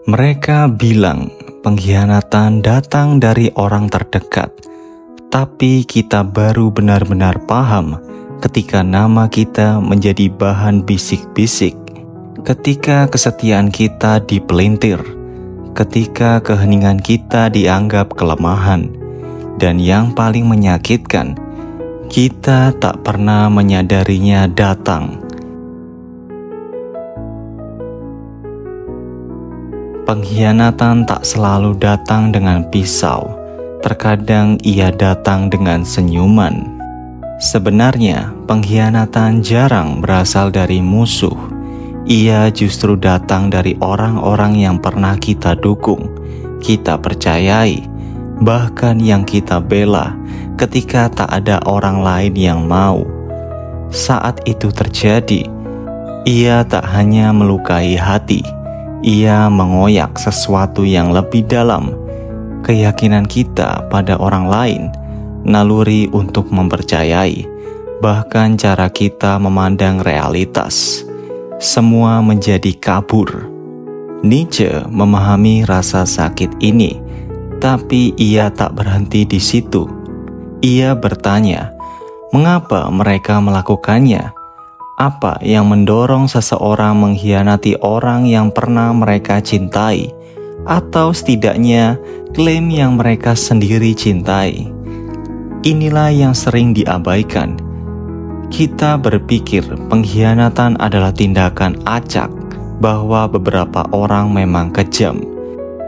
Mereka bilang pengkhianatan datang dari orang terdekat, tapi kita baru benar-benar paham ketika nama kita menjadi bahan bisik-bisik, ketika kesetiaan kita dipelintir, ketika keheningan kita dianggap kelemahan, dan yang paling menyakitkan, kita tak pernah menyadarinya datang. Pengkhianatan tak selalu datang dengan pisau, terkadang ia datang dengan senyuman. Sebenarnya, pengkhianatan jarang berasal dari musuh. Ia justru datang dari orang-orang yang pernah kita dukung, kita percayai, bahkan yang kita bela ketika tak ada orang lain yang mau. Saat itu terjadi, ia tak hanya melukai hati, ia mengoyak sesuatu yang lebih dalam, keyakinan kita pada orang lain, naluri untuk mempercayai, bahkan cara kita memandang realitas. Semua menjadi kabur. Nietzsche memahami rasa sakit ini, tapi ia tak berhenti di situ. Ia bertanya, mengapa mereka melakukannya? Apa yang mendorong seseorang mengkhianati orang yang pernah mereka cintai, atau setidaknya klaim yang mereka sendiri cintai? Inilah yang sering diabaikan. Kita berpikir pengkhianatan adalah tindakan acak, bahwa beberapa orang memang kejam.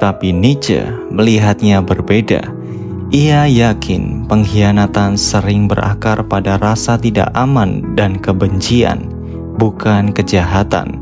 Tapi Nietzsche melihatnya berbeda. Ia yakin pengkhianatan sering berakar pada rasa tidak aman dan kebencian, bukan kejahatan.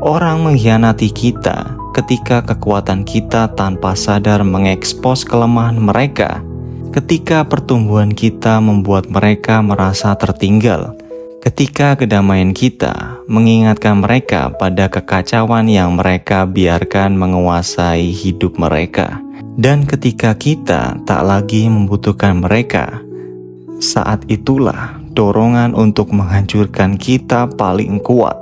Orang mengkhianati kita ketika kekuatan kita tanpa sadar mengekspos kelemahan mereka, ketika pertumbuhan kita membuat mereka merasa tertinggal, ketika kedamaian kita mengingatkan mereka pada kekacauan yang mereka biarkan menguasai hidup mereka. Dan ketika kita tak lagi membutuhkan mereka, saat itulah dorongan untuk menghancurkan kita paling kuat.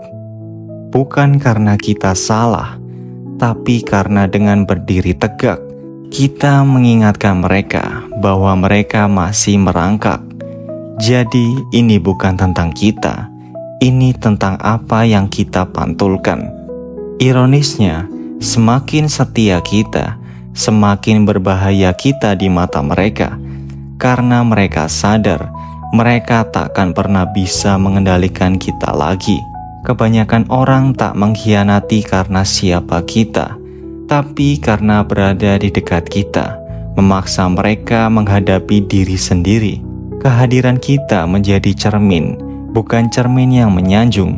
Bukan karena kita salah, tapi karena dengan berdiri tegak, kita mengingatkan mereka bahwa mereka masih merangkak. Jadi ini bukan tentang kita, ini tentang apa yang kita pantulkan. Ironisnya, semakin setia kita, semakin berbahaya kita di mata mereka, karena mereka sadar mereka takkan pernah bisa mengendalikan kita lagi. Kebanyakan orang tak mengkhianati karena siapa kita, tapi karena berada di dekat kita, memaksa mereka menghadapi diri sendiri. Kehadiran kita menjadi cermin, bukan cermin yang menyanjung,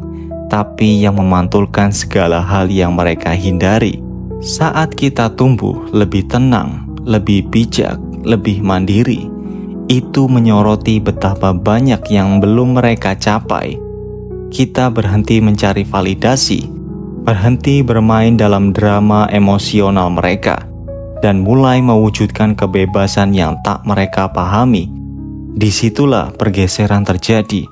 tapi yang memantulkan segala hal yang mereka hindari. Saat kita tumbuh lebih tenang, lebih bijak, lebih mandiri, itu menyoroti betapa banyak yang belum mereka capai. Kita berhenti mencari validasi, berhenti bermain dalam drama emosional mereka, dan mulai mewujudkan kebebasan yang tak mereka pahami. Disitulah pergeseran terjadi.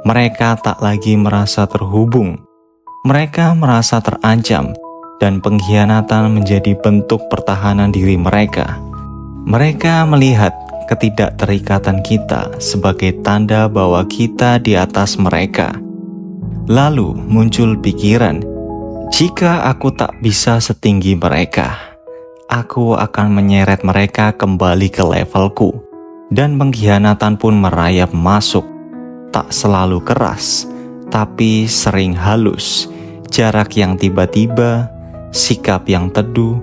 Mereka tak lagi merasa terhubung, mereka merasa terancam, dan pengkhianatan menjadi bentuk pertahanan diri mereka. Mereka melihat ketidakterikatan kita sebagai tanda bahwa kita di atas mereka. Lalu muncul pikiran, jika aku tak bisa setinggi mereka, aku akan menyeret mereka kembali ke levelku. Dan pengkhianatan pun merayap masuk, tak selalu keras, tapi sering halus, jarak yang tiba-tiba, sikap yang teduh,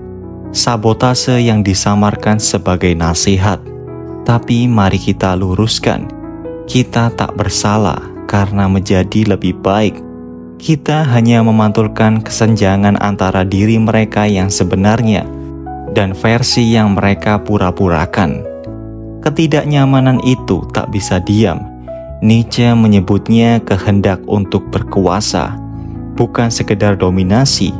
sabotase yang disamarkan sebagai nasihat. Tapi mari kita luruskan, kita tak bersalah karena menjadi lebih baik. Kita hanya memantulkan kesenjangan antara diri mereka yang sebenarnya dan versi yang mereka pura-purakan. Ketidaknyamanan itu tak bisa diam. Nietzsche menyebutnya kehendak untuk berkuasa, bukan sekedar dominasi,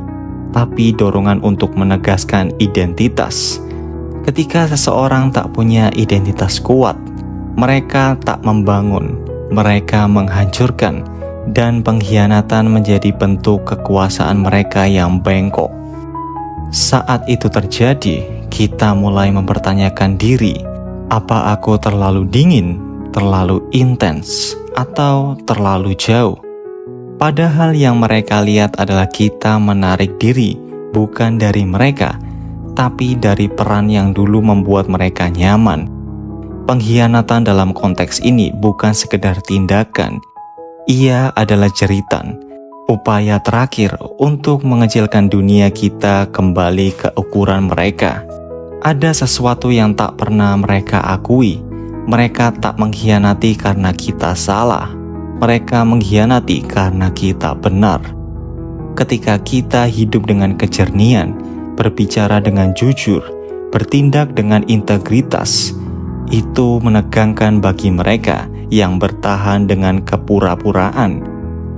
tapi dorongan untuk menegaskan identitas. Ketika seseorang tak punya identitas kuat, mereka tak membangun, mereka menghancurkan, dan pengkhianatan menjadi bentuk kekuasaan mereka yang bengkok. Saat itu terjadi, kita mulai mempertanyakan diri, apa aku terlalu dingin, terlalu intens, atau terlalu jauh? Padahal yang mereka lihat adalah kita menarik diri, bukan dari mereka, tapi dari peran yang dulu membuat mereka nyaman. Pengkhianatan dalam konteks ini bukan sekedar tindakan, ia adalah jeritan, upaya terakhir untuk mengecilkan dunia kita kembali ke ukuran mereka. Ada sesuatu yang tak pernah mereka akui. Mereka tak mengkhianati karena kita salah. Mereka mengkhianati karena kita benar. Ketika kita hidup dengan kejernihan, berbicara dengan jujur, bertindak dengan integritas, itu menegangkan bagi mereka yang bertahan dengan kepura-puraan.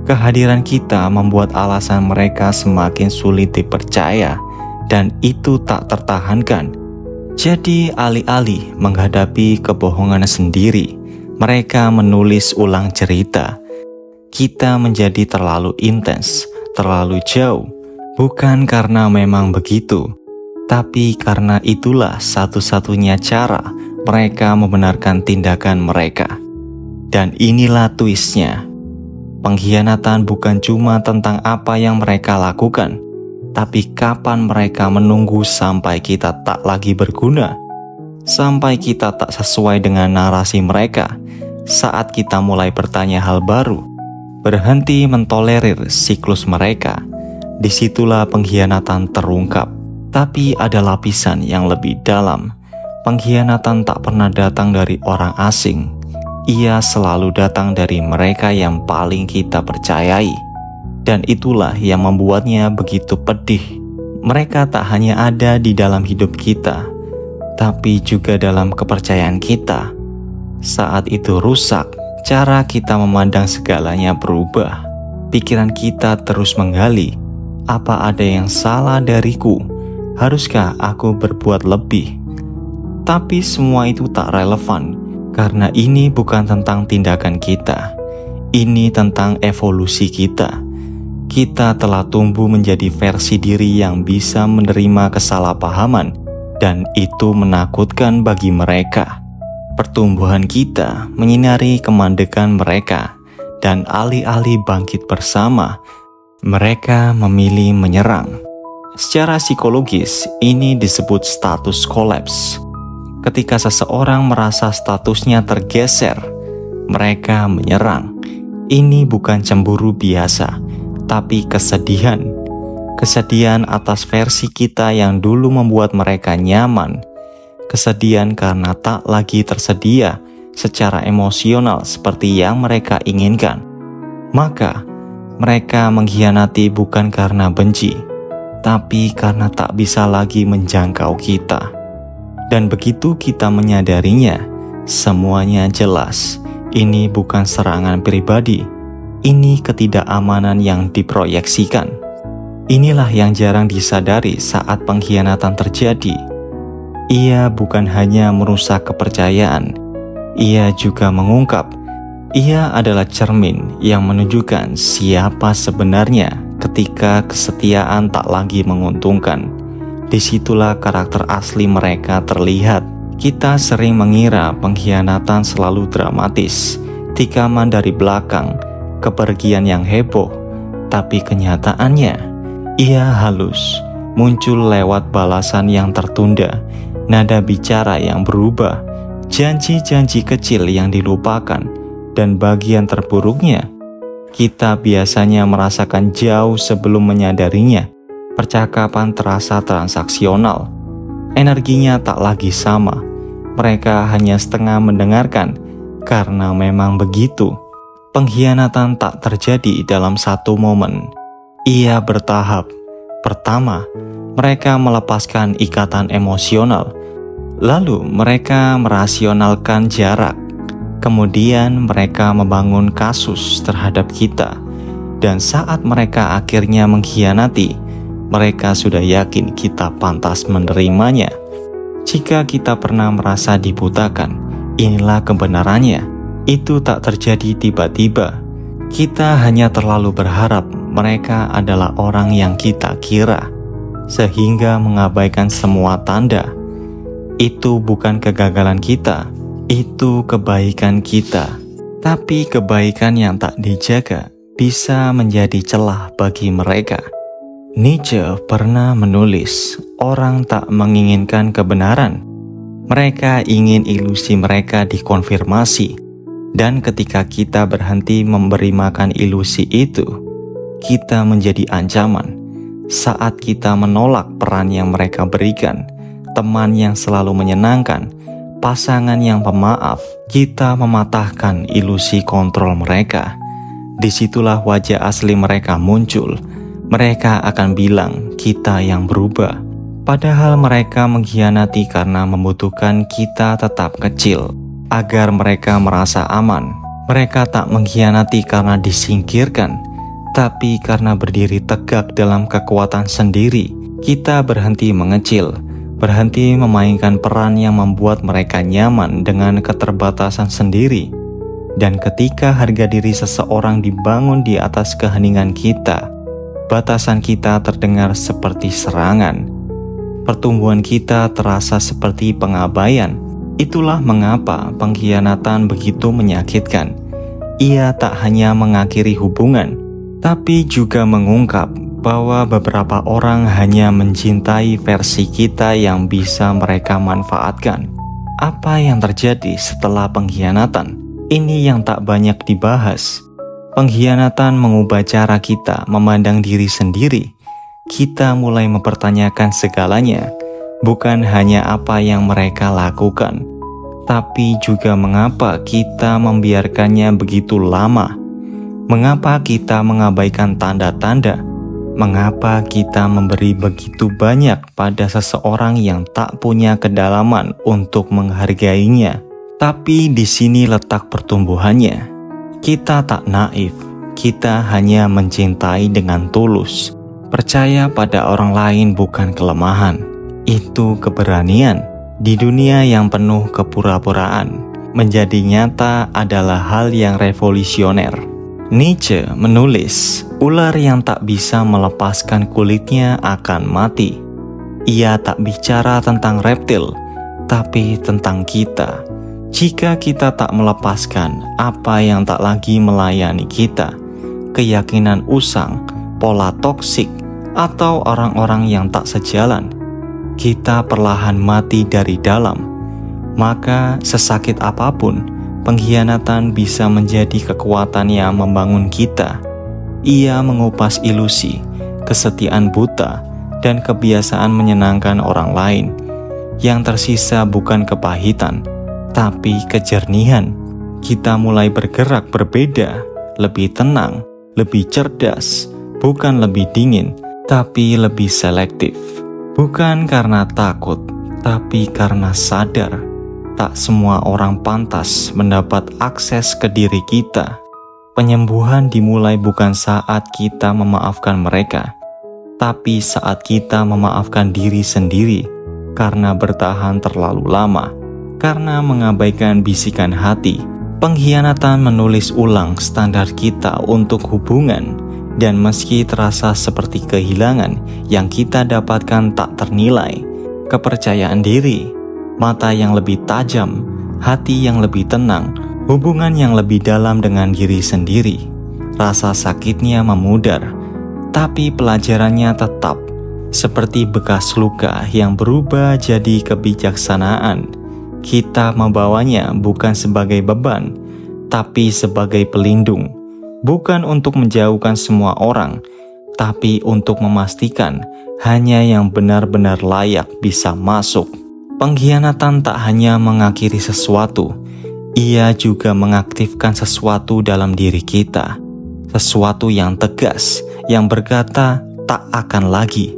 Kehadiran kita membuat alasan mereka semakin sulit dipercaya, dan itu tak tertahankan. Jadi alih-alih menghadapi kebohongan sendiri, mereka menulis ulang cerita. Kita menjadi terlalu intens, terlalu jauh, bukan karena memang begitu, tapi karena itulah satu-satunya cara mereka membenarkan tindakan mereka. Dan inilah twistnya. Pengkhianatan bukan cuma tentang apa yang mereka lakukan, tapi kapan mereka menunggu sampai kita tak lagi berguna, sampai kita tak sesuai dengan narasi mereka. Saat kita mulai bertanya hal baru, berhenti mentolerir siklus mereka, disitulah pengkhianatan terungkap. Tapi ada lapisan yang lebih dalam. Pengkhianatan tak pernah datang dari orang asing. Ia selalu datang dari mereka yang paling kita percayai. Dan itulah yang membuatnya begitu pedih. Mereka tak hanya ada di dalam hidup kita, tapi juga dalam kepercayaan kita. Saat itu rusak, cara kita memandang segalanya berubah. Pikiran kita terus menggali, apa ada yang salah dariku? Haruskah aku berbuat lebih? Tapi semua itu tak relevan, karena ini bukan tentang tindakan kita. Ini tentang evolusi kita. Kita telah tumbuh menjadi versi diri yang bisa menerima kesalahpahaman, dan itu menakutkan bagi mereka. Pertumbuhan kita menyinari kemandekan mereka, dan alih-alih bangkit bersama, mereka memilih menyerang. Secara psikologis, ini disebut status collapse. Ketika seseorang merasa statusnya tergeser, mereka menyerang. Ini bukan cemburu biasa, tapi kesedihan. Kesedihan atas versi kita yang dulu membuat mereka nyaman. Kesedihan karena tak lagi tersedia secara emosional seperti yang mereka inginkan. Maka, mereka mengkhianati bukan karena benci, tapi karena tak bisa lagi menjangkau kita. Dan begitu kita menyadarinya, semuanya jelas. Ini bukan serangan pribadi. Ini ketidakamanan yang diproyeksikan. Inilah yang jarang disadari saat pengkhianatan terjadi. Ia bukan hanya merusak kepercayaan, ia juga mengungkap. Ia adalah cermin yang menunjukkan siapa sebenarnya ketika kesetiaan tak lagi menguntungkan. Disitulah karakter asli mereka terlihat. Kita sering mengira pengkhianatan selalu dramatis, tikaman dari belakang, kepergian yang heboh, tapi kenyataannya, ia halus, muncul lewat balasan yang tertunda, nada bicara yang berubah, janji-janji kecil yang dilupakan, dan bagian terburuknya, kita biasanya merasakan jauh sebelum menyadarinya. Percakapan terasa transaksional, energinya tak lagi sama, mereka hanya setengah mendengarkan, karena memang begitu. Pengkhianatan tak terjadi dalam satu momen. Ia bertahap. Pertama, mereka melepaskan ikatan emosional. Lalu mereka merasionalkan jarak. Kemudian mereka membangun kasus terhadap kita. Dan saat mereka akhirnya mengkhianati, mereka sudah yakin kita pantas menerimanya. Jika kita pernah merasa dibutakan, inilah kebenarannya. Itu tak terjadi tiba-tiba. Kita hanya terlalu berharap mereka adalah orang yang kita kira. sehingga mengabaikan semua tanda. Itu bukan kegagalan kita, itu kebaikan kita. Tapi kebaikan yang tak dijaga bisa menjadi celah bagi mereka. Nietzsche pernah menulis, orang tak menginginkan kebenaran. Mereka ingin ilusi mereka dikonfirmasi. Dan ketika kita berhenti memberi makan ilusi itu, kita menjadi ancaman. Saat kita menolak peran yang mereka berikan, teman yang selalu menyenangkan, pasangan yang pemaaf, kita mematahkan ilusi kontrol mereka. Disitulah wajah asli mereka muncul. Mereka akan bilang kita yang berubah. Padahal mereka mengkhianati karena membutuhkan kita tetap kecil, agar mereka merasa aman. Mereka tak mengkhianati karena disingkirkan, tapi karena berdiri tegak dalam kekuatan sendiri. Kita berhenti mengecil, berhenti memainkan peran yang membuat mereka nyaman dengan keterbatasan sendiri. Dan ketika harga diri seseorang dibangun di atas keheningan kita, batasan kita terdengar seperti serangan. Pertumbuhan kita terasa seperti pengabaian. Itulah mengapa pengkhianatan begitu menyakitkan. Ia tak hanya mengakhiri hubungan, tapi juga mengungkap bahwa beberapa orang hanya mencintai versi kita yang bisa mereka manfaatkan. Apa yang terjadi setelah pengkhianatan? Ini yang tak banyak dibahas. Pengkhianatan mengubah cara kita memandang diri sendiri. Kita mulai mempertanyakan segalanya, bukan hanya apa yang mereka lakukan, tapi juga mengapa kita membiarkannya begitu lama. Mengapa kita mengabaikan tanda-tanda? Mengapa kita memberi begitu banyak pada seseorang yang tak punya kedalaman untuk menghargainya? Tapi di sini letak pertumbuhannya. Kita tak naif, kita hanya mencintai dengan tulus. Percaya pada orang lain bukan kelemahan, itu keberanian. Di dunia yang penuh kepura-puraan, menjadi nyata adalah hal yang revolusioner. Nietzsche menulis, ular yang tak bisa melepaskan kulitnya akan mati. Ia tak bicara tentang reptil, tapi tentang kita. Jika kita tak melepaskan apa yang tak lagi melayani kita, keyakinan usang, pola toksik, atau orang-orang yang tak sejalan, kita perlahan mati dari dalam. Maka sesakit apapun, pengkhianatan bisa menjadi kekuatan yang membangun kita. Ia mengupas ilusi, kesetiaan buta, dan kebiasaan menyenangkan orang lain. Yang tersisa bukan kepahitan, tapi kejernihan. Kita mulai bergerak berbeda, lebih tenang, lebih cerdas, bukan lebih dingin, tapi lebih selektif. Bukan karena takut, tapi karena sadar. Tak semua orang pantas mendapat akses ke diri kita. Penyembuhan dimulai bukan saat kita memaafkan mereka, tapi saat kita memaafkan diri sendiri karena bertahan terlalu lama, karena mengabaikan bisikan hati. Pengkhianatan menulis ulang standar kita untuk hubungan, dan meski terasa seperti kehilangan, yang kita dapatkan tak ternilai. Kepercayaan diri, mata yang lebih tajam, hati yang lebih tenang, hubungan yang lebih dalam dengan diri sendiri. Rasa sakitnya memudar, tapi pelajarannya tetap. Seperti bekas luka yang berubah jadi kebijaksanaan. Kita membawanya bukan sebagai beban, tapi sebagai pelindung. Bukan untuk menjauhkan semua orang, tapi untuk memastikan hanya yang benar-benar layak bisa masuk. Pengkhianatan tak hanya mengakhiri sesuatu, ia juga mengaktifkan sesuatu dalam diri kita. Sesuatu yang tegas, yang berkata tak akan lagi.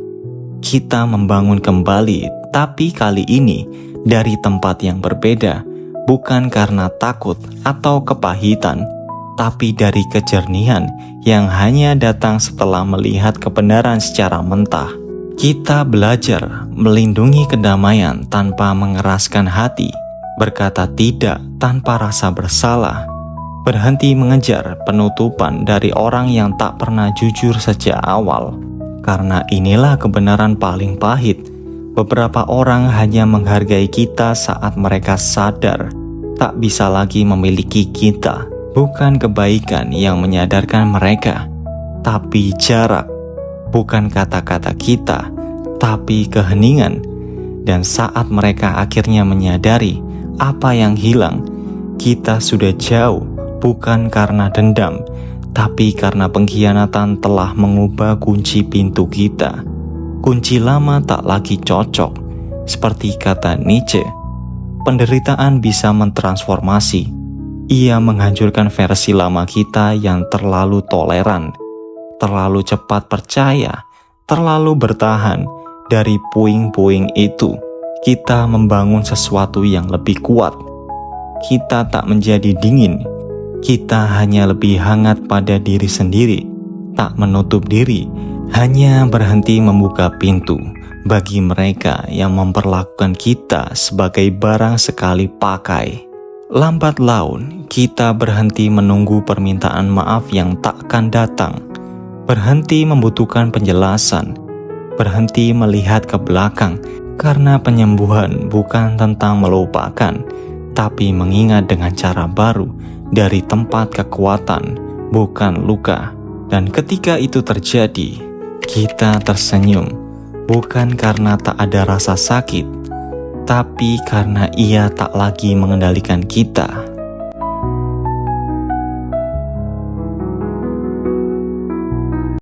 Kita membangun kembali, tapi kali ini dari tempat yang berbeda, bukan karena takut atau kepahitan, tapi dari kejernihan yang hanya datang setelah melihat kebenaran secara mentah. Kita belajar melindungi kedamaian tanpa mengeraskan hati, berkata tidak tanpa rasa bersalah, berhenti mengejar penutupan dari orang yang tak pernah jujur sejak awal. Karena inilah kebenaran paling pahit. Beberapa orang hanya menghargai kita saat mereka sadar tak bisa lagi memiliki kita. Bukan kebaikan yang menyadarkan mereka, tapi jarak. Bukan kata-kata kita, tapi keheningan. Dan saat mereka akhirnya menyadari apa yang hilang, kita sudah jauh, bukan karena dendam, tapi karena pengkhianatan telah mengubah kunci pintu kita. Kunci lama tak lagi cocok. Seperti kata Nietzsche, penderitaan bisa mentransformasi. Ia menghancurkan versi lama kita yang terlalu toleran, terlalu cepat percaya, terlalu bertahan. Dari puing-puing itu, kita membangun sesuatu yang lebih kuat. Kita tak menjadi dingin, kita hanya lebih hangat pada diri sendiri, tak menutup diri, hanya berhenti membuka pintu bagi mereka yang memperlakukan kita sebagai barang sekali pakai. Lambat laun, kita berhenti menunggu permintaan maaf yang takkan datang, berhenti membutuhkan penjelasan, berhenti melihat ke belakang, karena penyembuhan bukan tentang melupakan, tapi mengingat dengan cara baru dari tempat kekuatan, bukan luka. Dan ketika itu terjadi, kita tersenyum, bukan karena tak ada rasa sakit, tapi karena ia tak lagi mengendalikan kita.